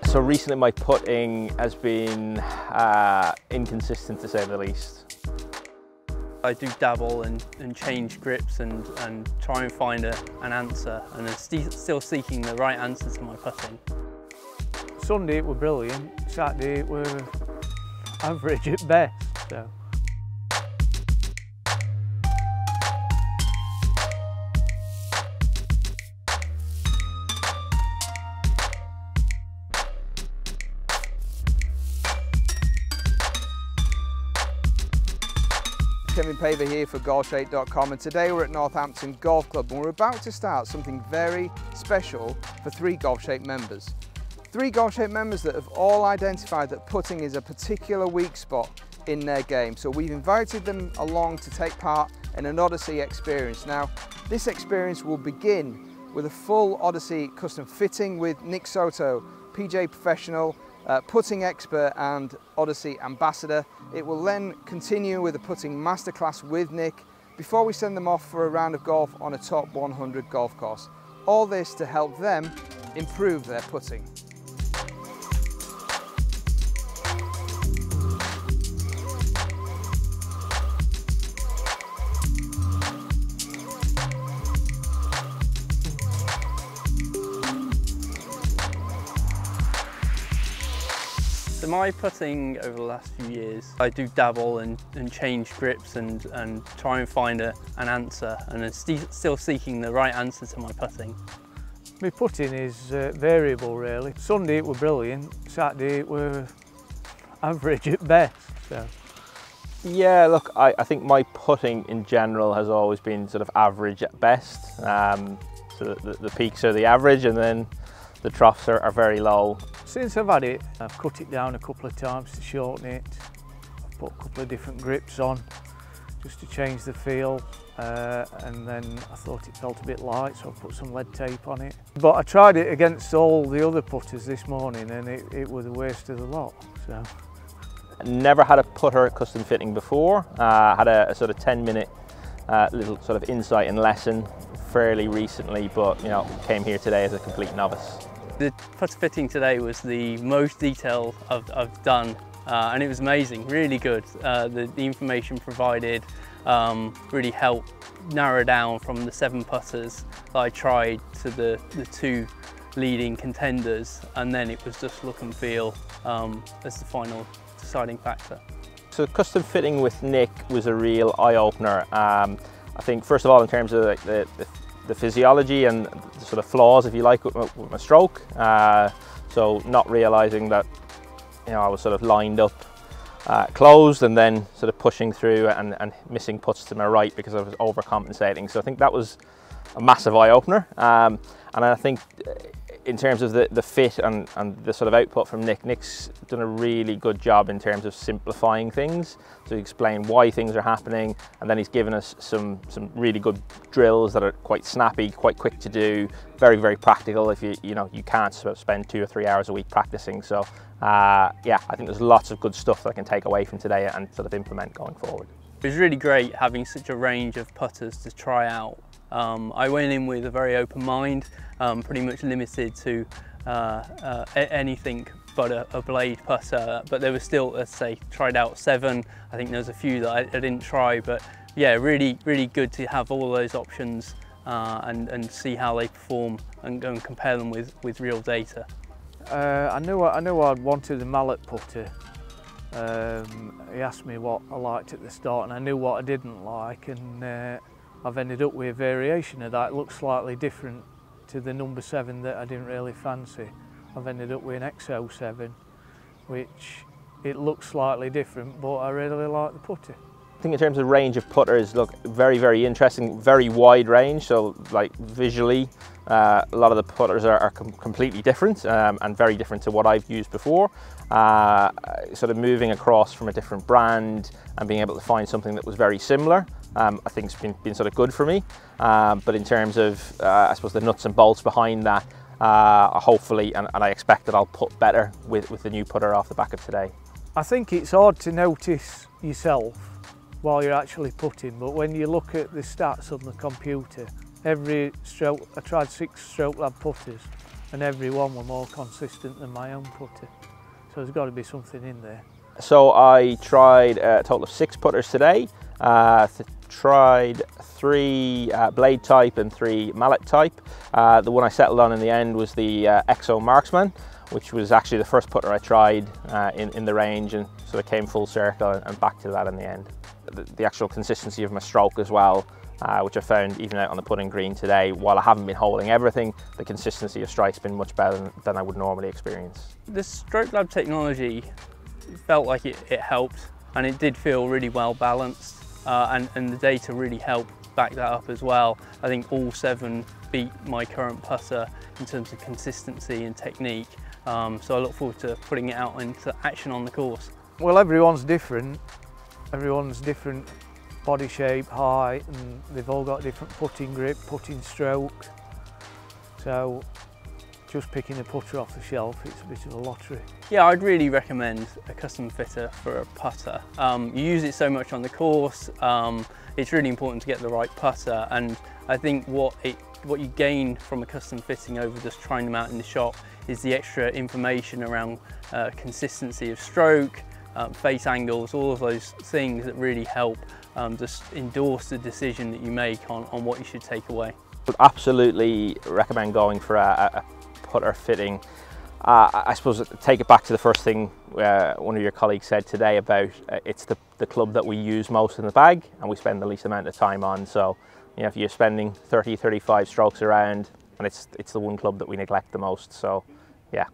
So recently my putting has been inconsistent, to say the least. I do dabble and change grips and try and find an answer, and I'm still seeking the right answer to my putting. Sunday it were brilliant, Saturday it were average at best. So. Kevin Paver here for Golfshake.com, and today we're at Northampton Golf Club and we're about to start something very special for 3 Golfshake members. 3 Golfshake members that have all identified that putting is a particular weak spot in their game. So we've invited them along to take part in an Odyssey Experience. Now, this experience will begin with a full Odyssey custom fitting with Nick Soto, PJ professional, putting expert and Odyssey ambassador. It will then continue with a putting masterclass with Nick before we send them off for a round of golf on a top 100 golf course. All this to help them improve their putting. So my putting over the last few years, I do dabble and change grips and try and find an answer, and I'm still seeking the right answer to my putting. My putting is variable really. Sunday it were brilliant, Saturday it were average at best. So. Yeah, look, I think my putting in general has always been sort of average at best. So the peaks are the average and then the troughs are very low. Since I've had it, I've cut it down a couple of times to shorten it. I've put a couple of different grips on just to change the feel, and then I thought it felt a bit light, so I put some lead tape on it. But I tried it against all the other putters this morning and it was the worst of the lot. So. Never had a putter custom fitting before. Had a sort of 10-minute little sort of insight and lesson fairly recently, but you know, came here today as a complete novice. The putter fitting today was the most detailed I've done, and it was amazing, really good. The information provided really helped narrow down from the 7 putters that I tried to the 2 leading contenders, and then it was just look and feel as the final deciding factor. So custom fitting with Nick was a real eye-opener. I think first of all in terms of like the physiology and the sort of flaws, if you like, with my stroke. So not realising that, you know, I was sort of lined up closed and then sort of pushing through and missing putts to my right because I was overcompensating. So I think that was a massive eye-opener. And I think in terms of the fit and the sort of output from Nick's done a really good job in terms of simplifying things to explain why things are happening, and then he's given us some really good drills that are quite snappy, quite quick to do, very, very practical if you know you can't sort of spend 2 or 3 hours a week practicing. So yeah, I think there's lots of good stuff that I can take away from today and sort of implement going forward. It was really great having such a range of putters to try out. I went in with a very open mind, pretty much limited to anything but a blade putter, but there was still, let's say, tried out 7. I think there was a few that I didn't try, but yeah, really good to have all those options and see how they perform and go and compare them with real data. I knew I'd wanted the mallet putter. He asked me what I liked at the start and I knew what I didn't like, and I've ended up with a variation of that. It looks slightly different to the number 7 that I didn't really fancy. I've ended up with an XO7, which it looks slightly different, but I really like the putter. I think in terms of range of putters, look, very, very interesting, very wide range. So like visually, a lot of the putters are completely different and very different to what I've used before. Sort of moving across from a different brand and being able to find something that was very similar, I think it's been sort of good for me. But in terms of, I suppose, the nuts and bolts behind that, hopefully, and I expect that I'll put better with the new putter off the back of today. I think it's hard to notice yourself while you're actually putting, but when you look at the stats on the computer, every stroke, I tried 6 stroke lab putters, and every one were more consistent than my own putter. So there's got to be something in there. So I tried a total of 6 putters today. Tried 3 blade type and 3 mallet type. The one I settled on in the end was the Exo Marksman, which was actually the first putter I tried in the range, and sort of came full circle and back to that in the end. The actual consistency of my stroke as well, which I found even out on the putting green today, while I haven't been holding everything, the consistency of strike's been much better than I would normally experience. The Stroke Lab technology felt like it helped, and it did feel really well balanced, and the data really helped back that up as well. I think all 7 beat my current putter in terms of consistency and technique, so I look forward to putting it out into action on the course. Well, everyone's different. Everyone's different body shape, height, and they've all got different putting grip, putting stroke. So just picking a putter off the shelf, it's a bit of a lottery. Yeah, I'd really recommend a custom fitter for a putter. You use it so much on the course, it's really important to get the right putter, and I think what you gain from a custom fitting over just trying them out in the shop is the extra information around consistency of stroke, face angles, all of those things that really help just endorse the decision that you make on what you should take away. Would absolutely recommend going for a putter fitting. I suppose take it back to the first thing one of your colleagues said today about it's the club that we use most in the bag and we spend the least amount of time on. So, you know, if you're spending 30, 35 strokes around, and it's the one club that we neglect the most. So, yeah.